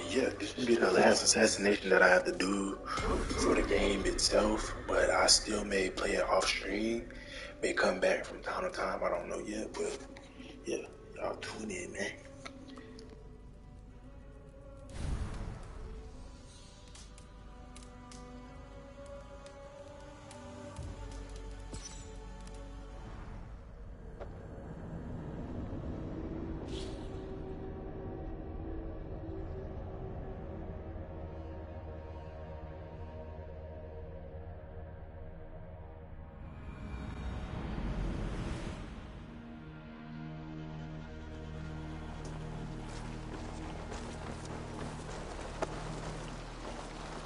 Yeah, this should be the last assassination that I have to do for the game itself, but I still may play it off stream, may come back from time to time. I don't know yet, but yeah, y'all tune in, man.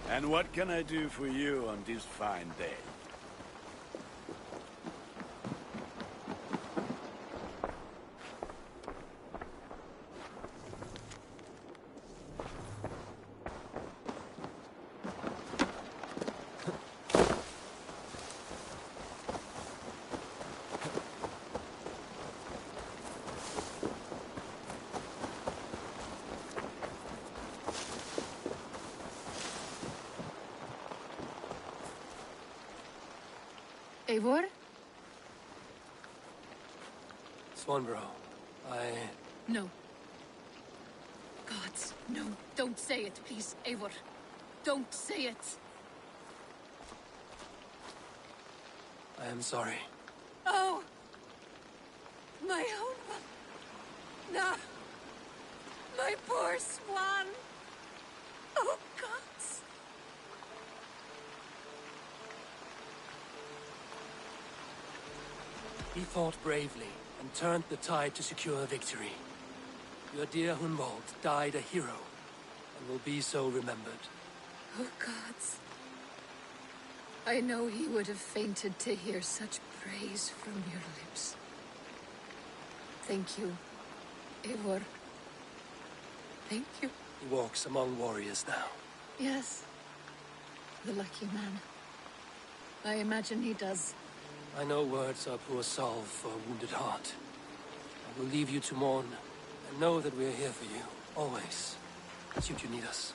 And what can I do for you on this fine day? Eivor? Swanborough, No. Gods, no. Don't say it, please, Eivor. Don't say it. I am sorry. Oh! My own one. No. My poor swan. Oh, gods. He fought bravely and turned the tide to secure victory. Your dear Hunwald died a hero, and will be so remembered. Oh, gods. I know he would have fainted to hear such praise from your lips. Thank you, Eivor. Thank you. He walks among warriors now. Yes. The lucky man. I imagine he does. I know words are poor salve for a wounded heart. I will leave you to mourn, and know that we are here for you, always, should you need us.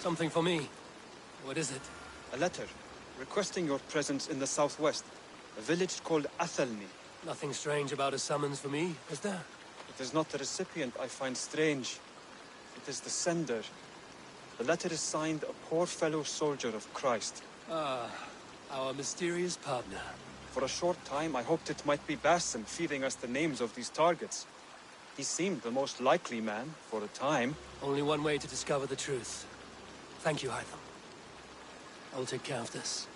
Something for me. What is it? A letter, requesting your presence in the southwest, a village called Athelney. Nothing strange about a summons for me, is there? It is not the recipient I find strange. It is the sender. The letter is signed a poor fellow soldier of Christ. Ah, our mysterious partner. For a short time, I hoped it might be Basim feeding us the names of these targets. He seemed the most likely man, for a time. Only one way to discover the truth. Thank you, Hytham. I will take care of this.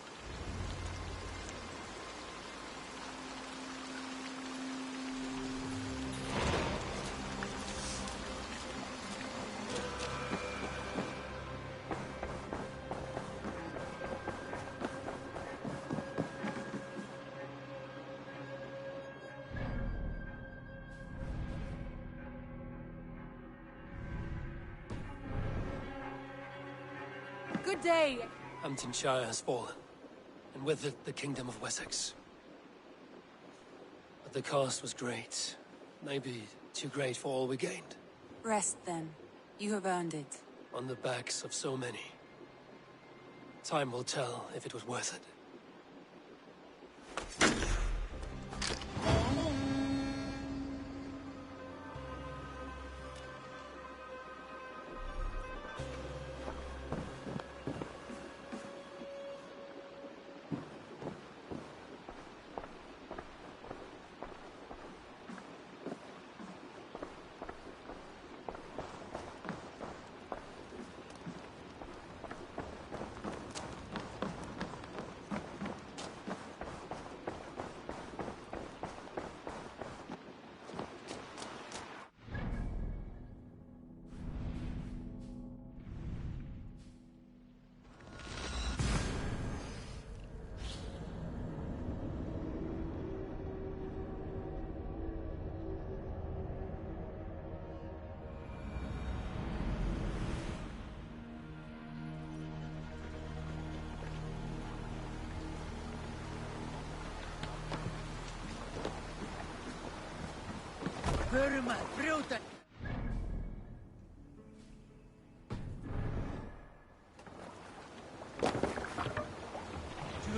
Good day. Hamptonshire has fallen, and with it the Kingdom of Wessex. But the cost was great. Maybe too great for all we gained. Rest then. You have earned it. On the backs of so many. Time will tell if it was worth it. To the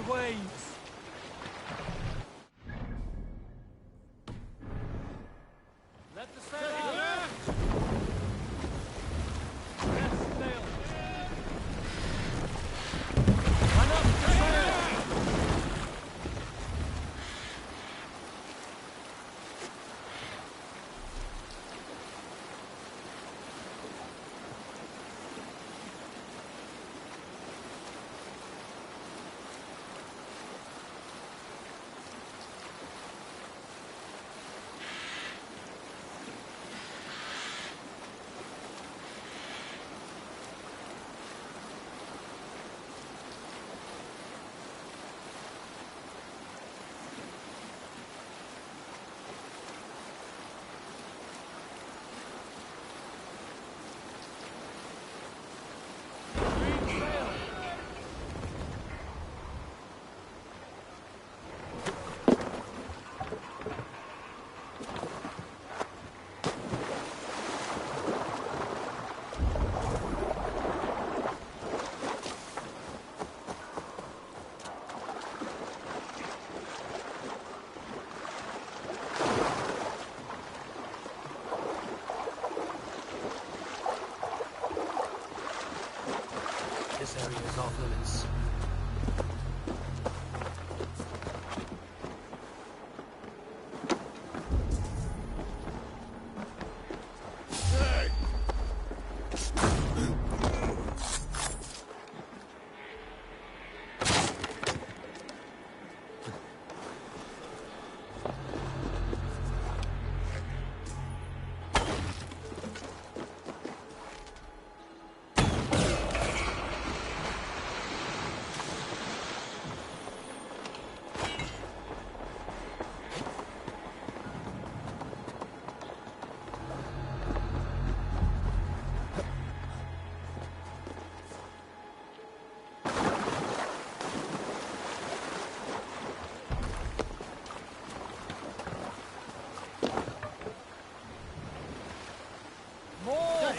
waves! Let the sail out! Yes, sail! Line up the sail! This area is off limits.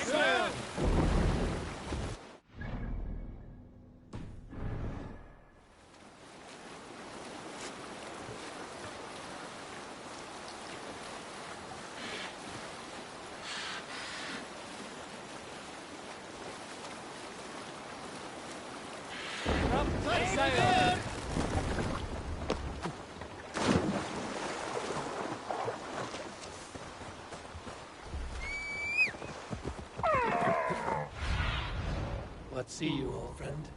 Sail! Let's see you, old friend.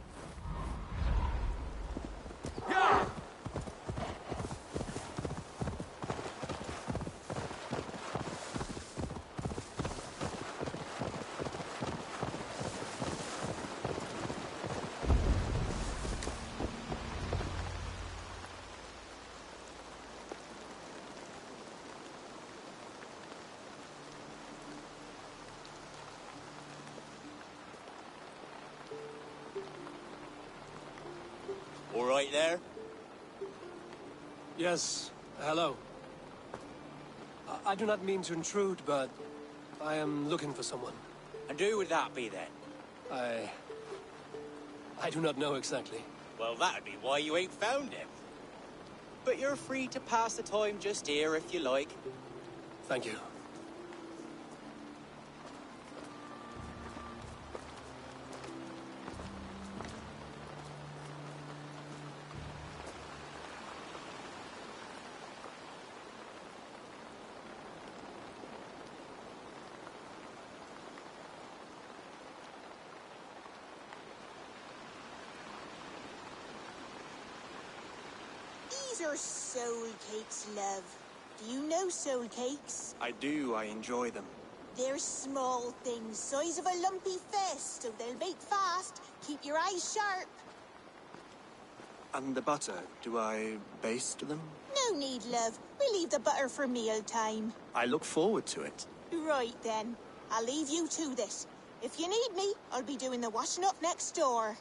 All right there? Yes, hello. I do not mean to intrude, but I am looking for someone. And who would that be then? I do not know exactly. Well, that'd be why you ain't found him. But you're free to pass the time just here if you like. Thank you. These are soul cakes, love. Do you know soul cakes? I do, I enjoy them. They're small things, size of a lumpy fist, so they'll bake fast. Keep your eyes sharp. And the butter, do I baste them? No need, love. We'll leave the butter for meal time. I look forward to it. Right then. I'll leave you to this. If you need me, I'll be doing the washing up next door.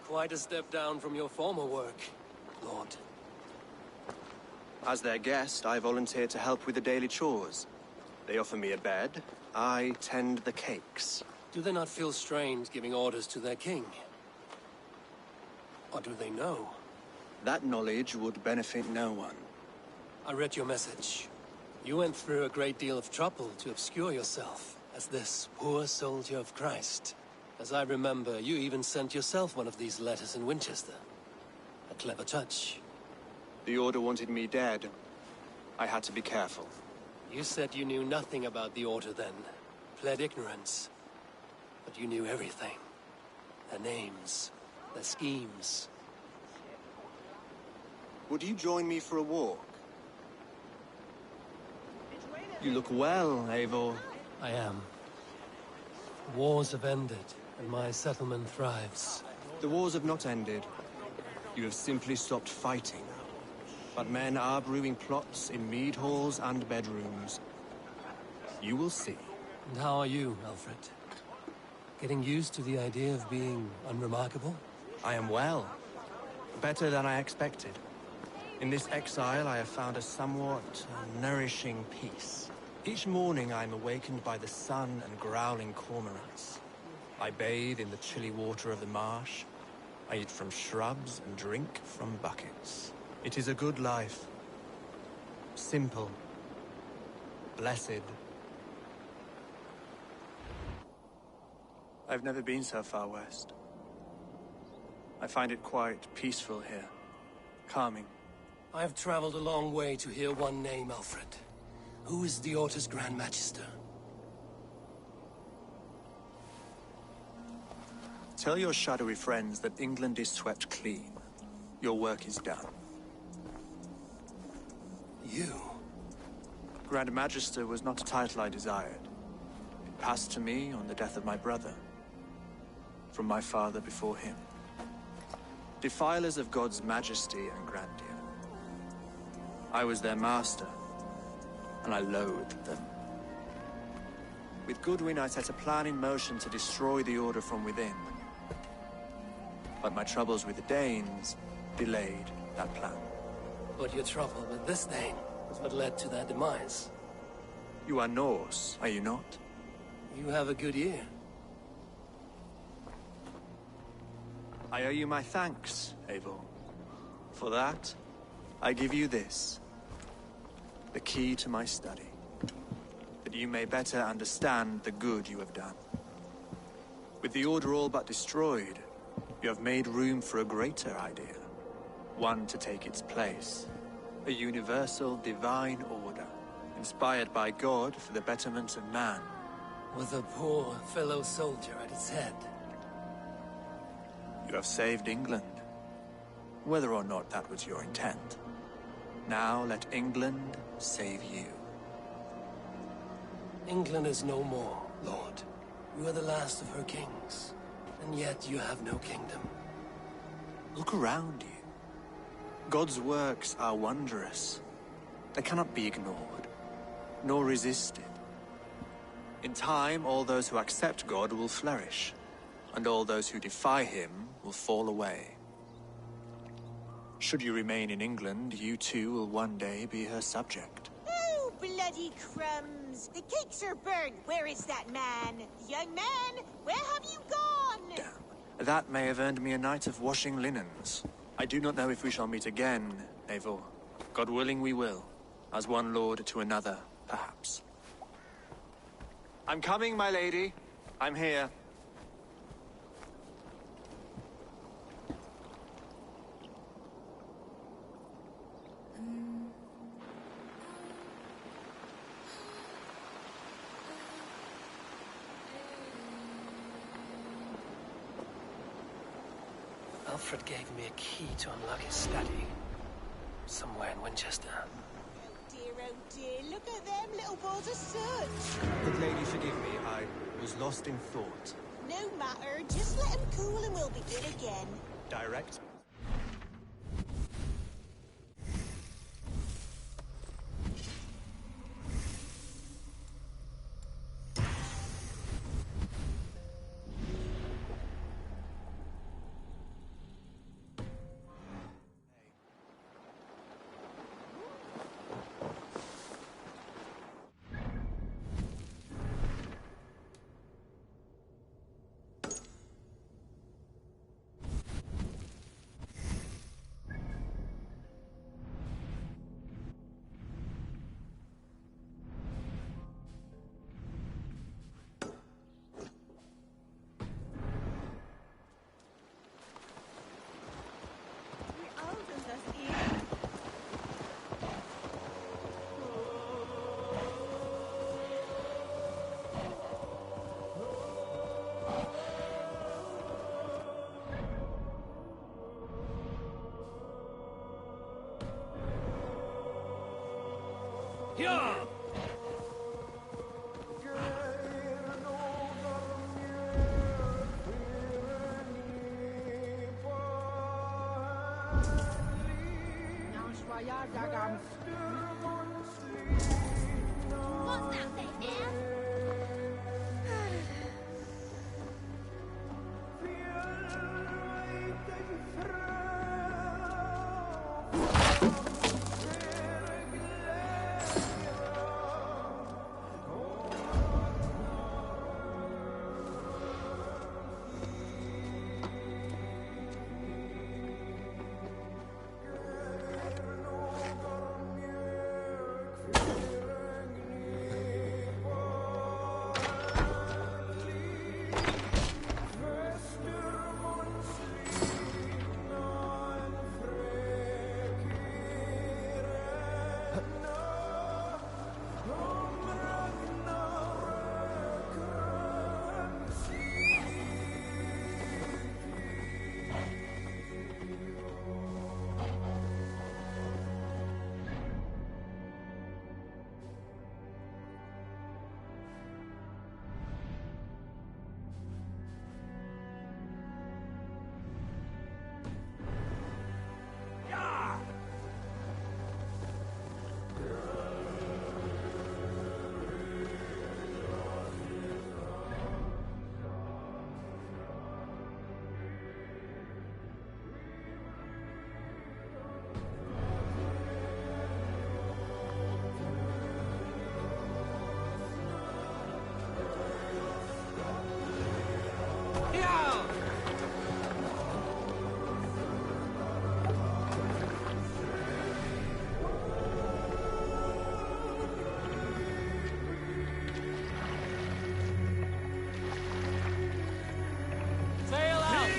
Quite a step down from your former work, Lord. As their guest, I volunteered to help with the daily chores. They offer me a bed, I tend the cakes. Do they not feel strange giving orders to their king? Or do they know? That knowledge would benefit no one. I read your message. You went through a great deal of trouble to obscure yourself as this poor soldier of Christ. As I remember, you even sent yourself one of these letters in Winchester. A clever touch. The Order wanted me dead. I had to be careful. You said you knew nothing about the Order then. Pled ignorance. But you knew everything. Their names, their schemes. Would you join me for a walk? You look well, Eivor. I am. Wars have ended, and my settlement thrives. The wars have not ended. You have simply stopped fighting. But men are brewing plots in mead halls and bedrooms. You will see. And how are you, Alfred? Getting used to the idea of being unremarkable? I am well. Better than I expected. In this exile, I have found a somewhat nourishing peace. Each morning, I am awakened by the sun and growling cormorants. I bathe in the chilly water of the marsh. I eat from shrubs and drink from buckets. It is a good life. Simple. Blessed. I've never been so far west. I find it quite peaceful here. Calming. I have traveled a long way to hear one name, Alfred. Who is the Order's Grand Magister? Tell your shadowy friends that England is swept clean. Your work is done. You? Grand Magister was not a title I desired. It passed to me on the death of my brother. From my father before him. Defilers of God's majesty and grandeur. I was their master, and I loathed them. With Goodwin, I set a plan in motion to destroy the Order from within. But my troubles with the Danes delayed that plan. But your trouble with this Dane was what led to their demise. You are Norse, are you not? You have a good ear. I owe you my thanks, Eivor. For that, I give you this. The key to my study. That you may better understand the good you have done. With the Order all but destroyed, you have made room for a greater idea. One to take its place. A universal divine order, inspired by God for the betterment of man. With a poor fellow soldier at its head. You have saved England, whether or not that was your intent. Now let England save you. England is no more, Lord. You are the last of her kings, and yet you have no kingdom. Look around you. God's works are wondrous. They cannot be ignored, nor resisted. In time, all those who accept God will flourish, and all those who defy him will fall away. Should you remain in England, you too will one day be her subject. Oh, bloody crumbs! The cakes are burned. Where is that man? Young man, where have you gone? Damn. That may have earned me a night of washing linens. I do not know if we shall meet again, Eivor. God willing, we will. As one lord to another, perhaps. I'm coming, my lady. I'm here. Alfred gave me a key to unlock his study. Somewhere in Winchester. Oh dear, look at them little balls of soot. Good lady, forgive me. I was lost in thought. No matter, just let them cool and we'll begin again. Direct. Yeah! What's that thing now? Sail out!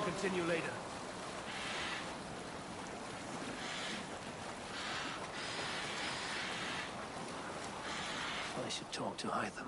Continue later. I should talk to Hytham.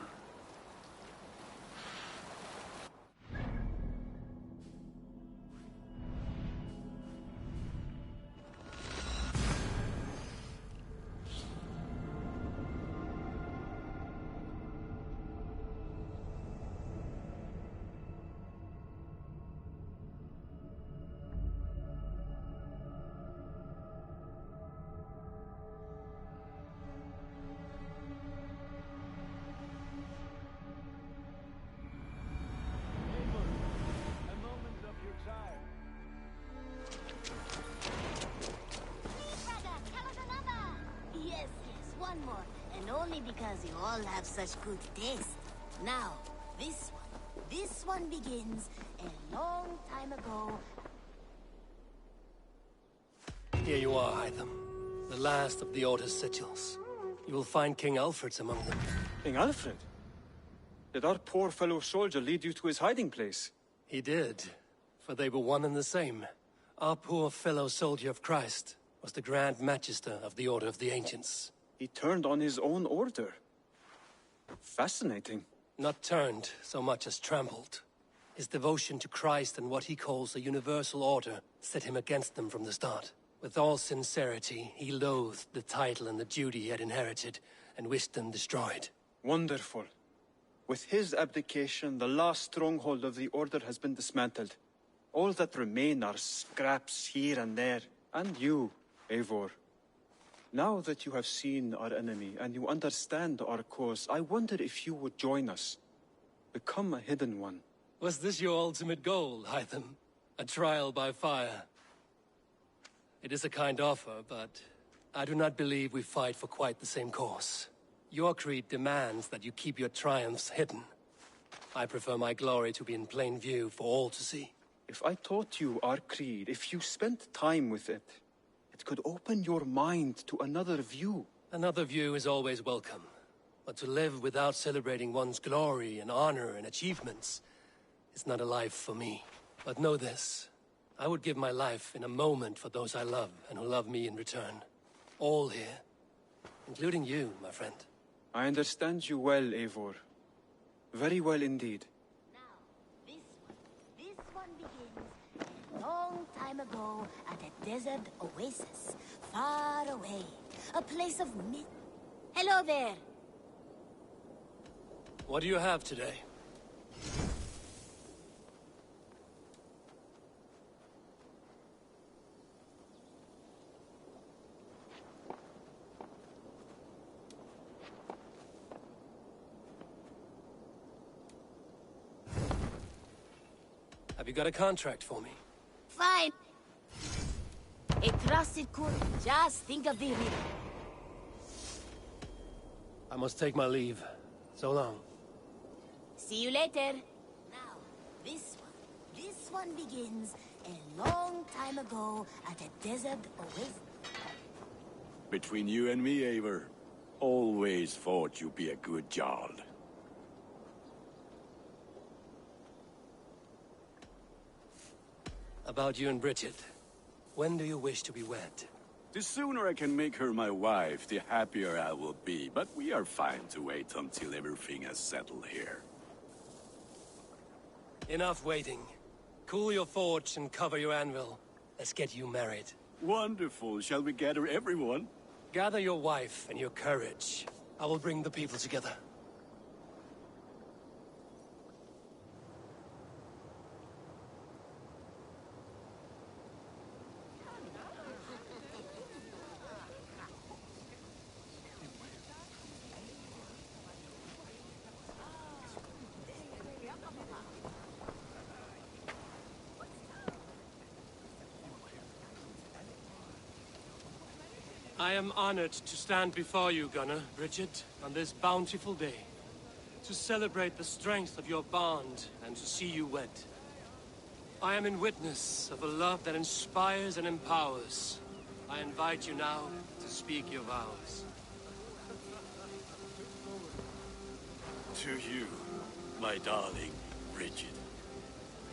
because you all have such good taste. Now, this one begins a long time ago. Here you are, Hytham. The last of the Order's sigils. You will find King Alfred's among them. King Alfred? Did our poor fellow soldier lead you to his hiding place? He did, for they were one and the same. Our poor fellow soldier of Christ was the Grand Magister of the Order of the Ancients. He turned on his own order. Fascinating. Not turned so much as trampled. His devotion to Christ and what he calls a universal order set him against them from the start. With all sincerity, he loathed the title and the duty he had inherited, and wished them destroyed. Wonderful. With his abdication, the last stronghold of the Order has been dismantled. All that remain are scraps here and there. And you, Eivor. Now that you have seen our enemy and you understand our cause, I wonder if you would join us. Become a hidden one. Was this your ultimate goal, Hytham? A trial by fire? It is a kind offer, but I do not believe we fight for quite the same cause. Your creed demands that you keep your triumphs hidden. I prefer my glory to be in plain view for all to see. If I taught you our creed, if you spent time with it, it could open your mind to another view. Another view is always welcome. But to live without celebrating one's glory and honor and achievements is not a life for me. But know this. I would give my life in a moment for those I love and who love me in return. All here. Including you, my friend. I understand you well, Eivor. Very well indeed. Now, this one begins a long time ago at a desert oasis, far away. A place of myth. Hello there. What do you have today? Have you got a contract for me? Fine. A trusted courier. Just think of the reader. I must take my leave. So long. See you later. Now, this one begins a long time ago at a desert oasis. Between you and me, Eivor, always thought you'd be a good Jarl. About you and Bridget. When do you wish to be wed? The sooner I can make her my wife, the happier I will be. But we are fine to wait until everything has settled here. Enough waiting. Cool your forge and cover your anvil. Let's get you married. Wonderful. Shall we gather everyone? Gather your wife and your courage. I will bring the people together. I am honored to stand before you, Gunnar, Bridget, on this bountiful day. To celebrate the strength of your bond and to see you wed. I am in witness of a love that inspires and empowers. I invite you now to speak your vows. To you, my darling Bridget,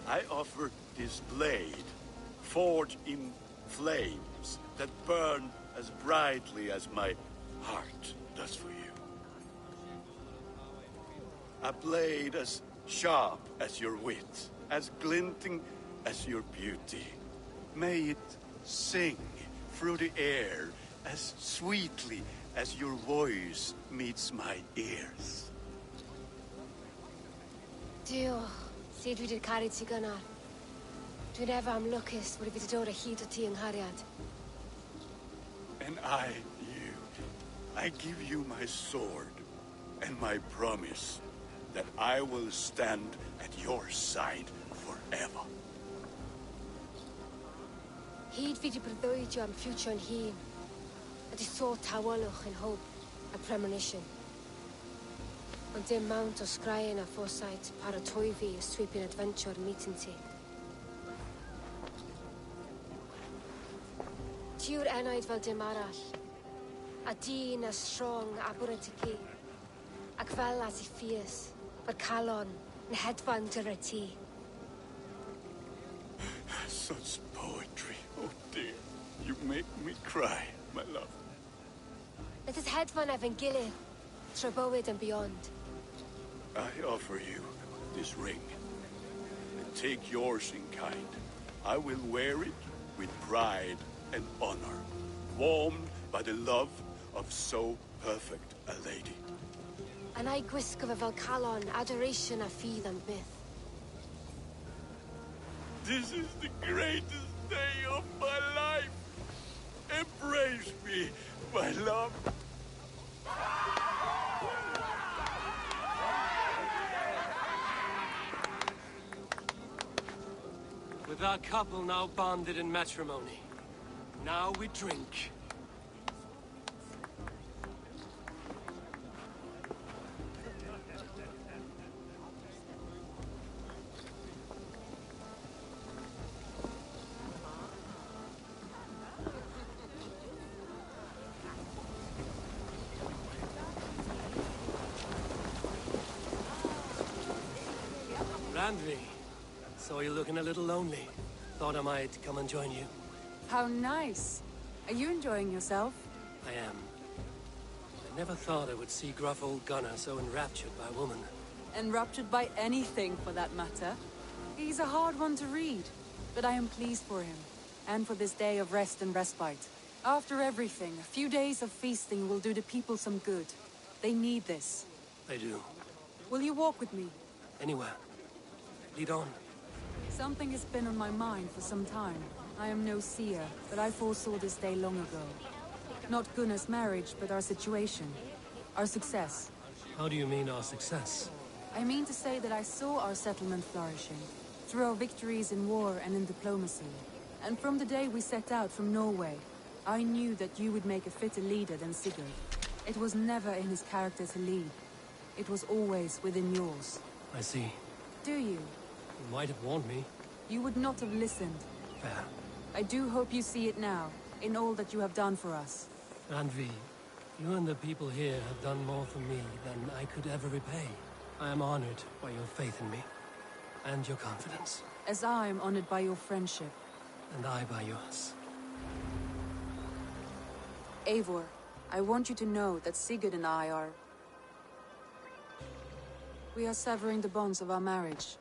I offer this blade, forged in flames that burn as brightly as my heart does for you. A blade as sharp as your wit, as glinting as your beauty. May it sing through the air as sweetly as your voice meets my ears. Dio, sid vi det carit si Gunnar. Dwi'n efa am lwcus bod I wedi dod â hyd o ti yng nghariad. And I, you, I give you my sword and my promise that I will stand at your side forever. Hyd fi wedi breuddwydio am ffiwtio'n hun. A di so tawalwch yn hope a premonition. Ond dim mount o sgraen a foresight paratoi fi y sweeping adventure meeting ti. Tiw'r enaid fel dim arall. A dyn as strong a bwr y ti. Ac fel at I ffies, fod calon yn hedfan dyr y ti. Such poetry. Oh dear. You make me cry, my love. Let us hedfan efo'n gilydd, tro bywyd and beyond. I offer you this ring. And take yours in kind. I will wear it with pride and honor, warmed by the love of so perfect a lady. And I gwisgo fe fel calon, adoration a ffydd am byth. This is the greatest day of my life. Embrace me, my love. With our couple now bonded in matrimony, now we drink. Randvi, saw you looking a little lonely. Thought I might come and join you. How nice. Are you enjoying yourself? I am. I never thought I would see gruff old Gunnar so enraptured by a woman. Enraptured by anything, for that matter. He's a hard one to read, but I am pleased for him, and for this day of rest and respite. After everything, a few days of feasting will do the people some good. They need this. I do. Will you walk with me? Anywhere. Lead on. Something has been on my mind for some time. I am no seer, but I foresaw this day long ago. Not Gunnar's marriage, but our situation. Our success. How do you mean our success? I mean to say that I saw our settlement flourishing, through our victories in war and in diplomacy. And from the day we set out from Norway, I knew that you would make a fitter leader than Sigurd. It was never in his character to lead. It was always within yours. I see. Do you? You might have warned me. You would not have listened. Fair. I do hope you see it now, in all that you have done for us. Randvi, you and the people here have done more for me than I could ever repay. I am honored by your faith in me, and your confidence. As I am honored by your friendship. And I by yours. Eivor, I want you to know that Sigurd and I are... We are severing the bonds of our marriage.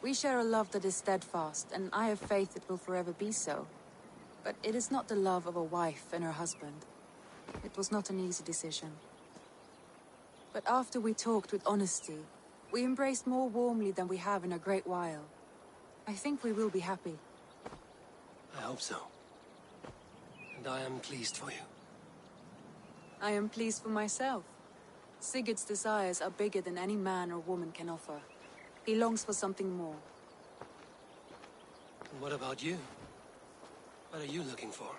We share a love that is steadfast, and I have faith it will forever be so. But it is not the love of a wife and her husband. It was not an easy decision. But after we talked with honesty, we embraced more warmly than we have in a great while. I think we will be happy. I hope so. And I am pleased for you. I am pleased for myself. Sigurd's desires are bigger than any man or woman can offer. He longs for something more. And what about you? What are you looking for?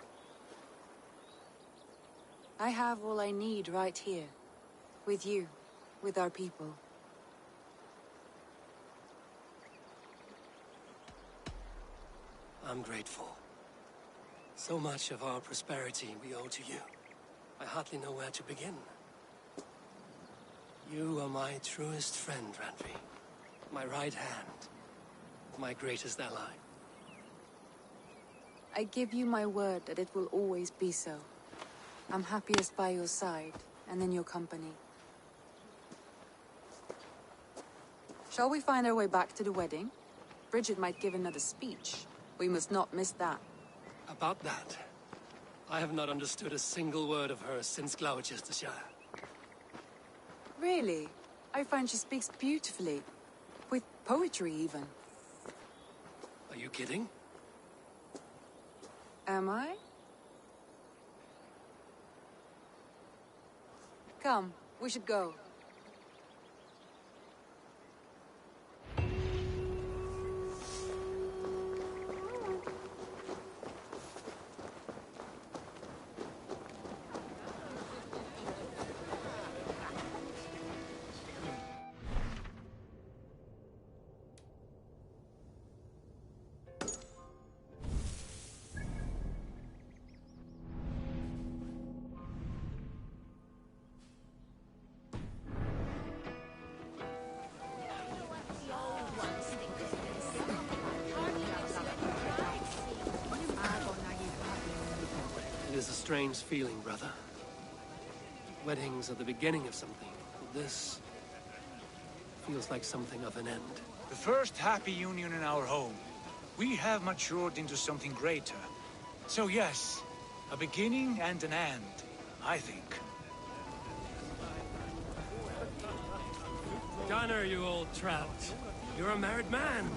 I have all I need right here. With you. With our people. I'm grateful. So much of our prosperity we owe to you. I hardly know where to begin. You are my truest friend, Randvi. My right hand. My greatest ally. I give you my word that it will always be so. I'm happiest by your side, and in your company. Shall we find our way back to the wedding? Bridget might give another speech. We must not miss that. About that, I have not understood a single word of hers since Gloucestershire. Really? I find she speaks beautifully. With poetry, even. Are you kidding? Am I? Come, we should go. strange feeling, brother. Weddings are the beginning of something, but this feels like something of an end. The first happy union in our home. We have matured into something greater. So yes, a beginning and an end, I think. Gunnar, you old trout. You're a married man.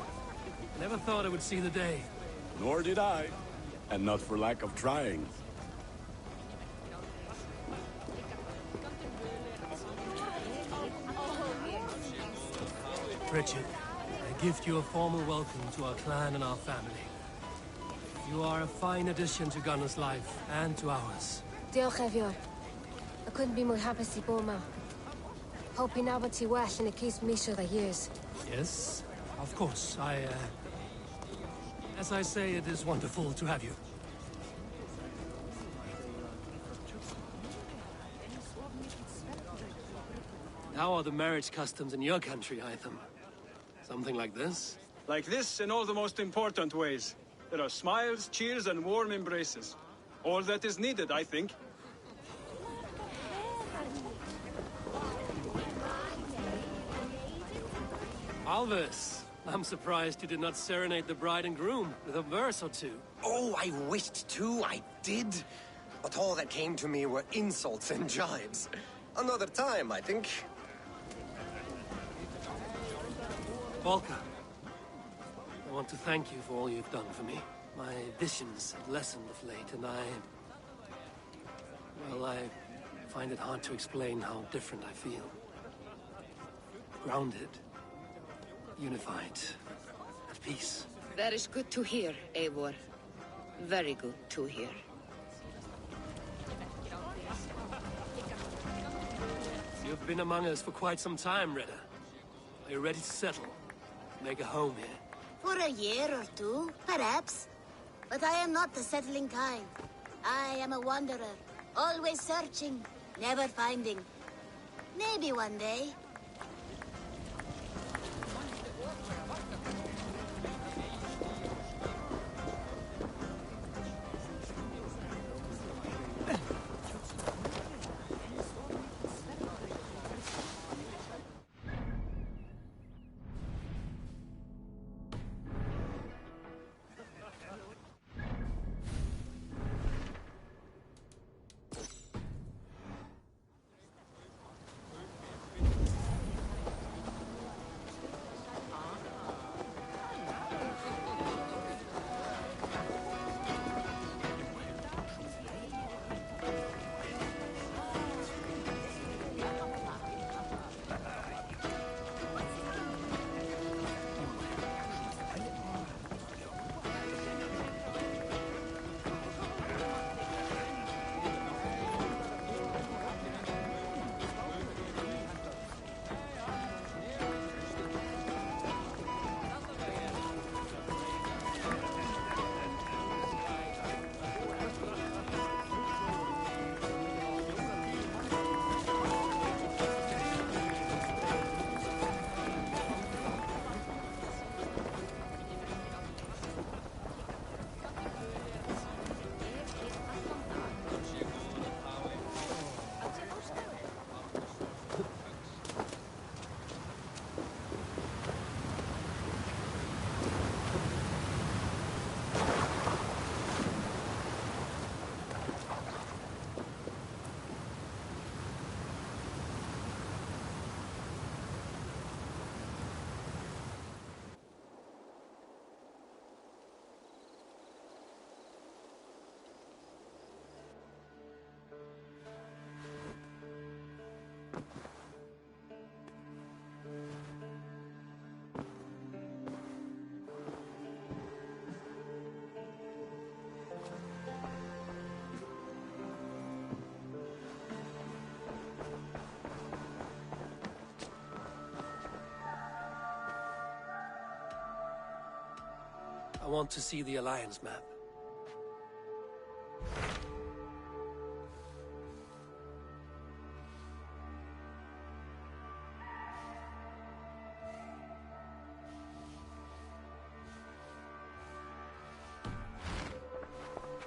Never thought I would see the day. Nor did I. And not for lack of trying. Richard, I gift you a formal welcome to our clan and our family. You are a fine addition to Gunnar's life and to ours. Diolch Evior. I couldn't be more happy to bo ma. Hoping now but well in a case Misha the years. Yes, of course. As I say, it is wonderful to have you. How are the marriage customs in your country, Hytham? Something like this? Like this in all the most important ways. There are smiles, cheers, and warm embraces. All that is needed, I think. Alvis, I'm surprised you did not serenade the bride and groom with a verse or two. Oh, I wished to, I did. But all that came to me were insults and jibes. Another time, I think. Volker, I want to thank you for all you've done for me. My visions have lessened of late, and well, I find it hard to explain how different I feel. Grounded, unified, at peace. That is good to hear, Eivor. Very good to hear. You've been among us for quite some time, Reda. Are you ready to settle? Make a home here? For a year or two, perhaps. But I am not the settling kind. I am a wanderer, always searching, never finding. Maybe one day. I want to see the Alliance map.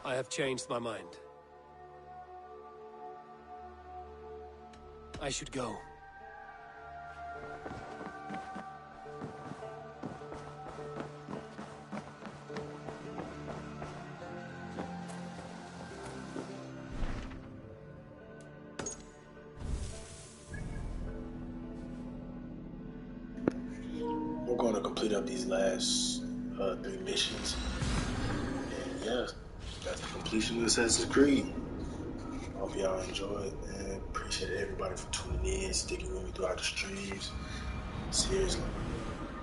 I have changed my mind. I should go. We're going to complete up these last 3 missions. And yeah, that's the completion of Assassin's Creed. Hope y'all enjoyed, man. Appreciate everybody for tuning in, sticking with me throughout the streams. Seriously,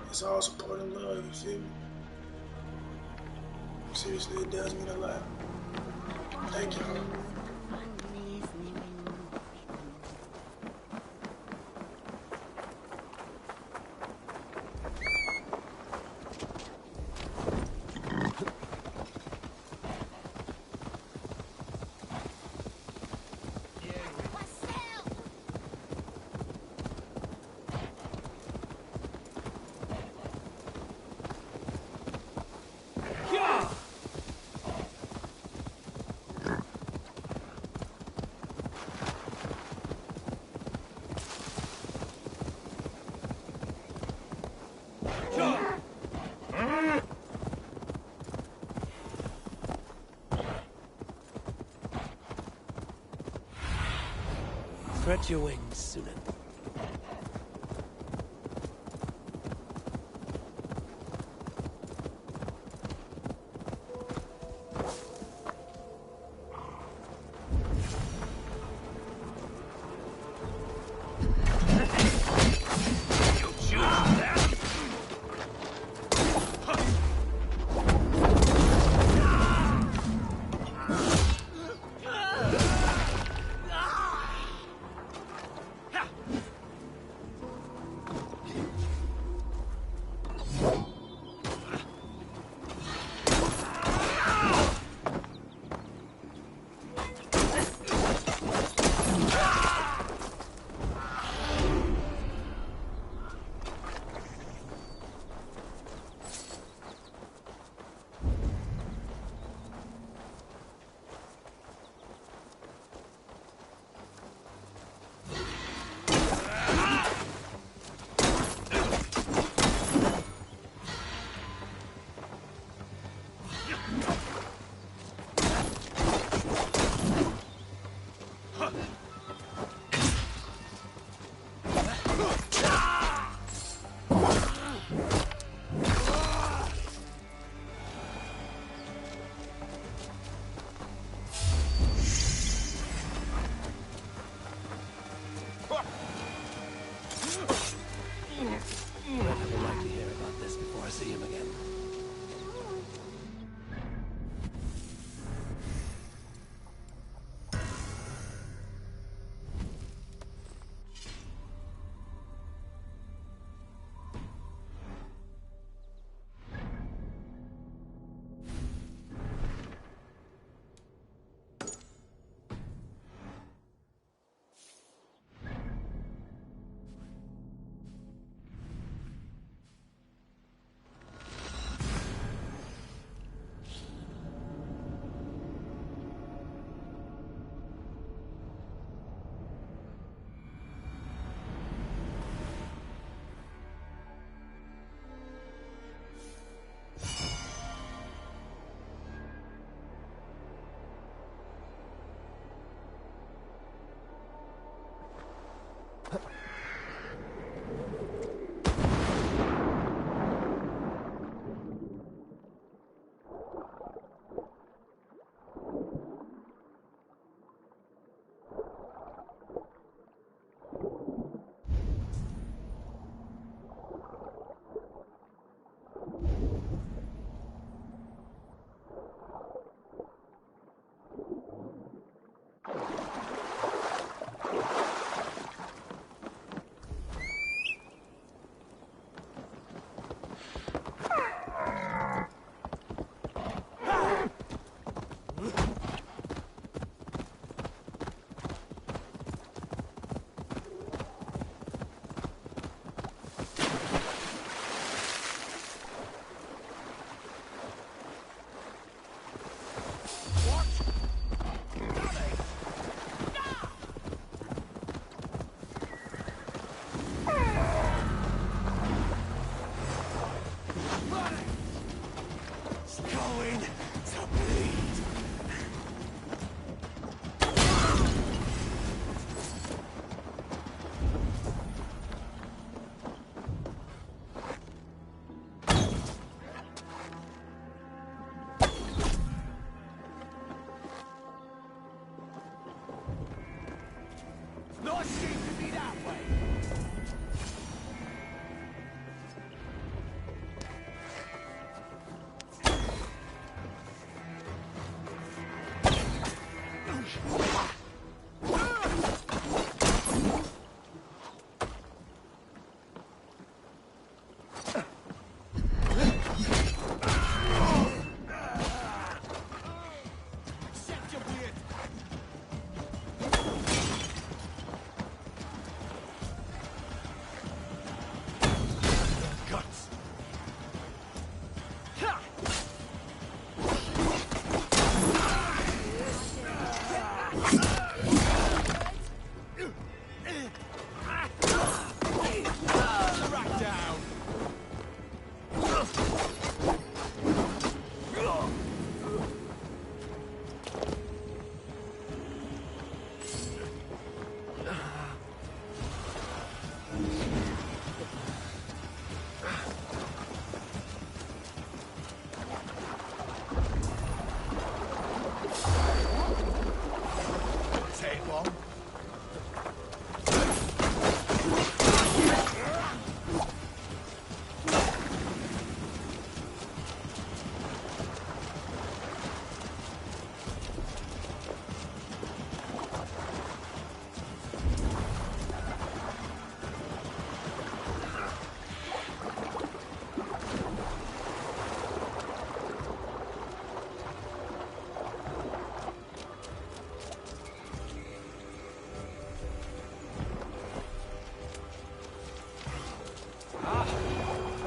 it's all support and love, you feel me? Seriously, it does mean a lot. Thank y'all. Spread your wings, Sunan.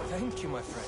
Thank you, my friend.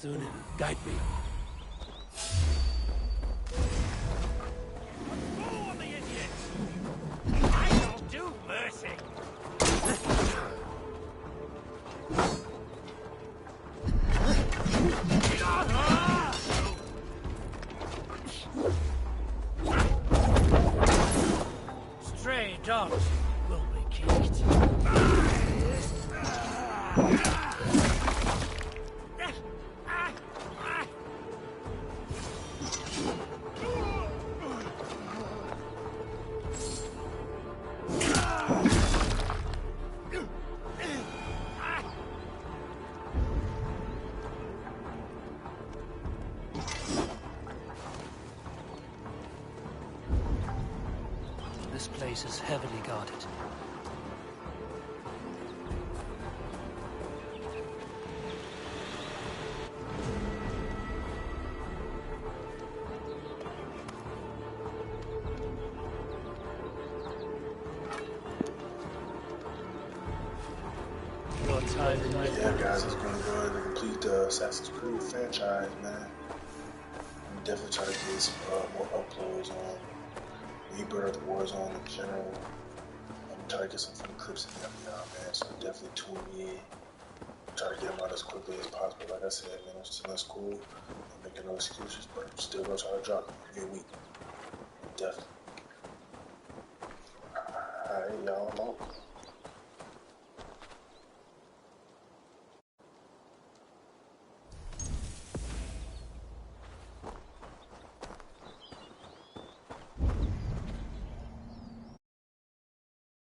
Sunan, guide me. Oh, the idiot! I don't do mercy! Stray dogs will be kicked. This place is heavily guarded. Your time in my Yeah, guys, it's going to go ahead and complete the Assassin's Creed franchise, man. I'm definitely try to get some more uploads on Rebirth, Warzone in general. I'm trying to get some funny clips in there, man. So definitely tune me in. Try to get them out as quickly as possible. Like I said, man, I'm still in school. I'm making no excuses, but I'm still gonna try to drop every week. Definitely. Alright, y'all. I'm out.